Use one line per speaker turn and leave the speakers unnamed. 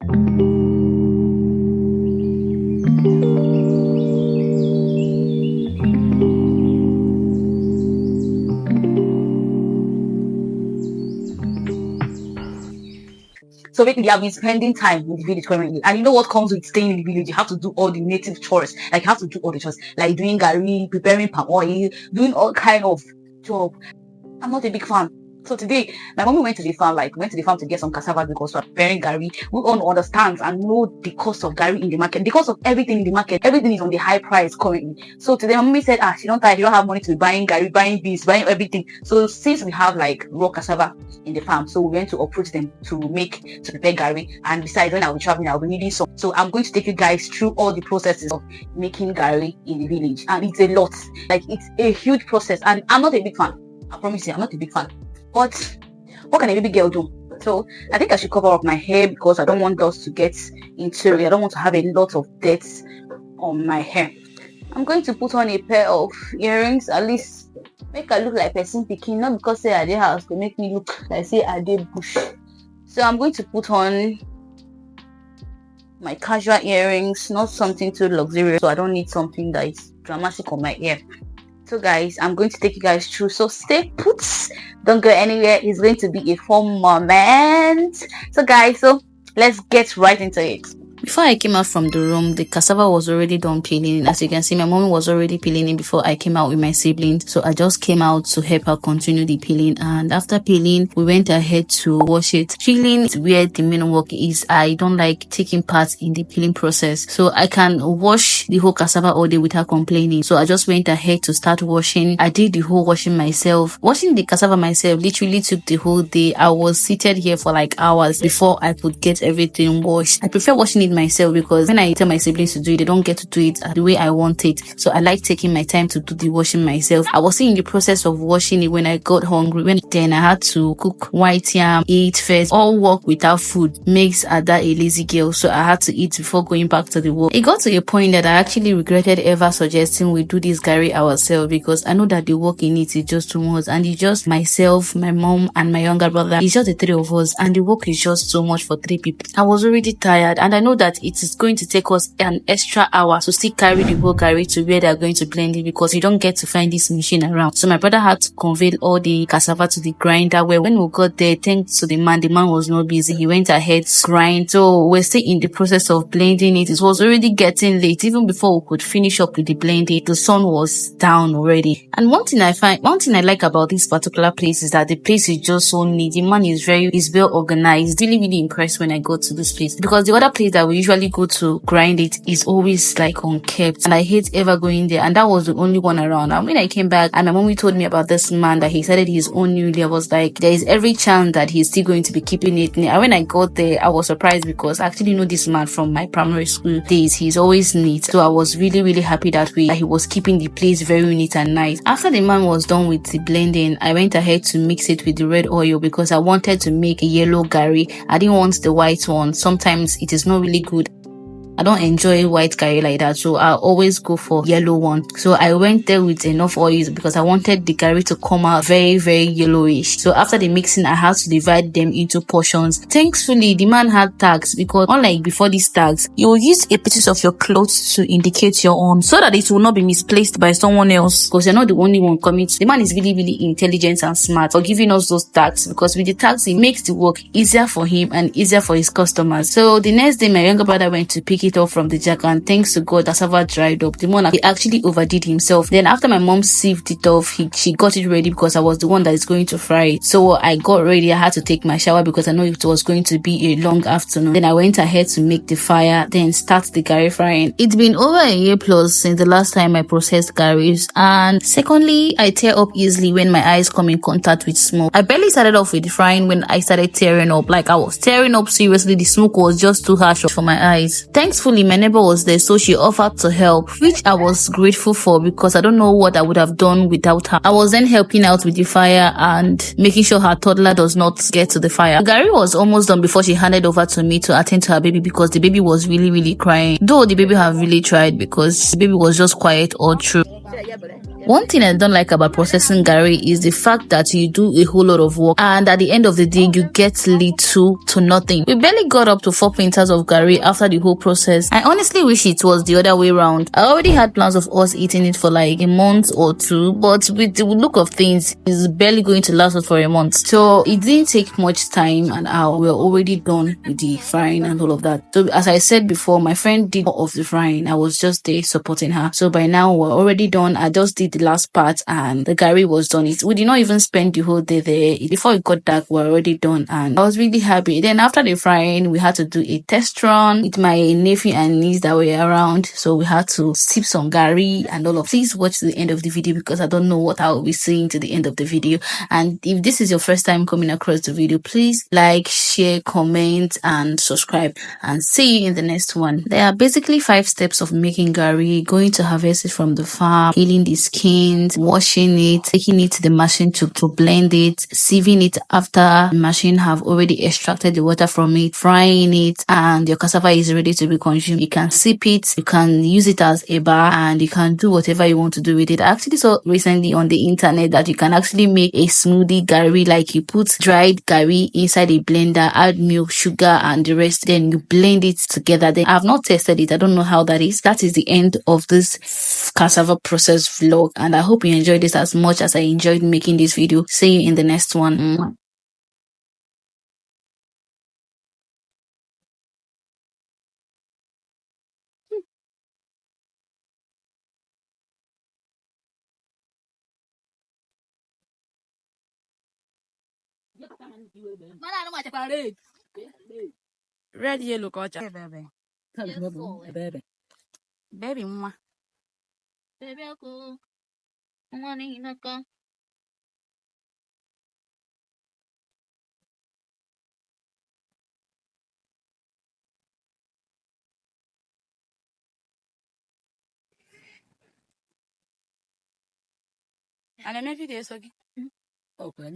So basically, I've been spending time in the village currently. And you know what comes with staying in the village? You have to do all the native chores. Like, you have to do all the chores. Like doing garri, preparing palm oil, doing all kind of job. I'm not a big fan. So today, my mommy went to the farm, to get some cassava because we're preparing garri. We all understand and know the cost of garri in the market, the cost of everything in the market. Everything is on the high price currently. So today, my mommy said, she don't have money to be buying garri, buying beans, buying everything. So since we have like raw cassava in the farm, so we went to approach them to prepare garri. And besides, when I'll be traveling, I'll be needing some. So I'm going to take you guys through all the processes of making garri in the village, and it's a lot. Like, it's a huge process, and I'm not a big fan. I promise you, I'm not a big fan. But what can a baby girl do? So I think I should cover up my hair because I don't want dust to get into it. I don't want to have a lot of dirt on my hair. I'm going to put on a pair of earrings, at least make I look like person picking, not because say I did house to make me look like say I did bush. So I'm going to put on my casual earrings, not something too luxurious, so I don't need something that is dramatic on my ear. So guys, I'm going to take you guys through, so stay put, don't go anywhere. It's going to be a fun moment. So guys, so let's get right into it. Before I came out from the room, the cassava was already done peeling. As you can see, my mom was already peeling it before I came out with my siblings. So I just came out to help her continue the peeling. And after peeling, we went ahead to wash it. Peeling is where the main work is. I don't like taking part in the peeling process. So I can wash the whole cassava all day without complaining. So I just went ahead to start washing. I did the whole washing myself. Washing the cassava myself literally took the whole day. I was seated here for like hours before I could get everything washed. I prefer washing it myself because when I tell my siblings to do it, they don't get to do it the way I want it. So I like taking my time to do the washing myself. I was in the process of washing it when I got hungry. Then I had to cook white yam, eat first. All work without food makes Ada a lazy girl, so I had to eat before going back to the work. It got to a point that I actually regretted ever suggesting we do this garri ourselves because I know that the work in it is just too much, and it's just myself, my mom, and my younger brother. It's just the three of us, and the work is just so much for 3 people. I was already tired, and I know that it is going to take us an extra hour to still carry the whole garri to where they're going to blend it because you don't get to find this machine around. So my brother had to convey all the cassava to the grinder, where when we got there, thanks to the man was not busy. He went ahead to grind. So we're still in the process of blending it. It was already getting late. Even before we could finish up with the blending, the sun was down already. And one thing I like about this particular place is that the place is just so neat. The man is well organized. Really, really impressed when I go to this place because the other place that we usually go to grind it is always like unkept, and I hate ever going there, and that was the only one around. And when I came back and my mommy told me about this man that he started his own newly, I was like, there is every chance that he's still going to be keeping it neat. And when I got there, I was surprised because I actually know this man from my primary school days. He's always neat, so I was really, really happy that he was keeping the place very neat and nice. After the man was done with the blending, I went ahead to mix it with the red oil because I wanted to make a yellow garri. I didn't want the white one. Sometimes it is not really good. I don't enjoy white garri like that, so I always go for yellow one. So I went there with enough oil because I wanted the garri to come out very, very yellowish. So after the mixing, I had to divide them into portions. Thankfully, the man had tags because unlike before these tags, you will use a piece of your clothes to indicate your own so that it will not be misplaced by someone else because you're not the only one coming. The man is really, really intelligent and smart for giving us those tags because with the tags, it makes the work easier for him and easier for his customers. So the next day, my younger brother went to pick it off from the jack, and thanks to God, cassava dried up. The one he actually overdid himself. Then after my mom sieved it off, she got it ready because I was the one that is going to fry it. So I got ready. I had to take my shower because I know it was going to be a long afternoon. Then I went ahead to make the fire, then start the garri frying. It's been over a year plus since the last time I processed garris, and secondly, I tear up easily when my eyes come in contact with smoke. I barely started off with the frying when I started tearing up. Like I was tearing up seriously. The smoke was just too harsh for my eyes. Thankfully, my neighbor was there, so she offered to help, which I was grateful for because I don't know what I would have done without her. I was then helping out with the fire and making sure her toddler does not get to the fire. Garri was almost done before she handed over to me to attend to her baby because the baby was really, really crying. Though the baby have really tried because the baby was just quiet all through.
One thing I don't like about processing Garri is the fact that you do a whole lot of work and at the end of the day you get little to nothing. We barely got up to 4 quintals of Garri after the whole process. I honestly wish it was the other way around. I already had plans of us eating it for like a month or two, but with the look of things, it's barely going to last us for a month. So it didn't take much time and we were already done with the frying and all of that. So as I said before, my friend did all of the frying. I was just there supporting her. So by now we're already done. I just did the last part and the Garri was done. We did not even spend the whole day there. Before it got dark, we're already done and I was really happy. Then after the frying, we had to do a test run with my nephew and niece that were around. So we had to sip some Garri and all of. Please watch the end of the video because I don't know what I will be saying to the end of the video. And if this is your first time coming across the video, please like, share, comment and subscribe, and see you in the next one. There are basically 5 steps of making Garri: going to harvest it from the farm, peeling the skins, washing it, taking it to the machine to blend it, sieving it after the machine have already extracted the water from it, frying it, and your cassava is ready to be consumed. You can sip it, you can use it as a bar, and you can do whatever you want to do with it. I actually saw recently on the internet that you can actually make a smoothie Garri, like you put dried Garri inside a blender, add milk, sugar and the rest, then you blend it together. Then I've not tested it, I don't know how that is. That is the end of this cassava process vlog, and I hope you enjoyed this as much as I enjoyed making this video. See you in the next one.
Red, yellow, culture. Baby. Baby. Baby, mwah. Baby, ako. And then every day, so. Okay.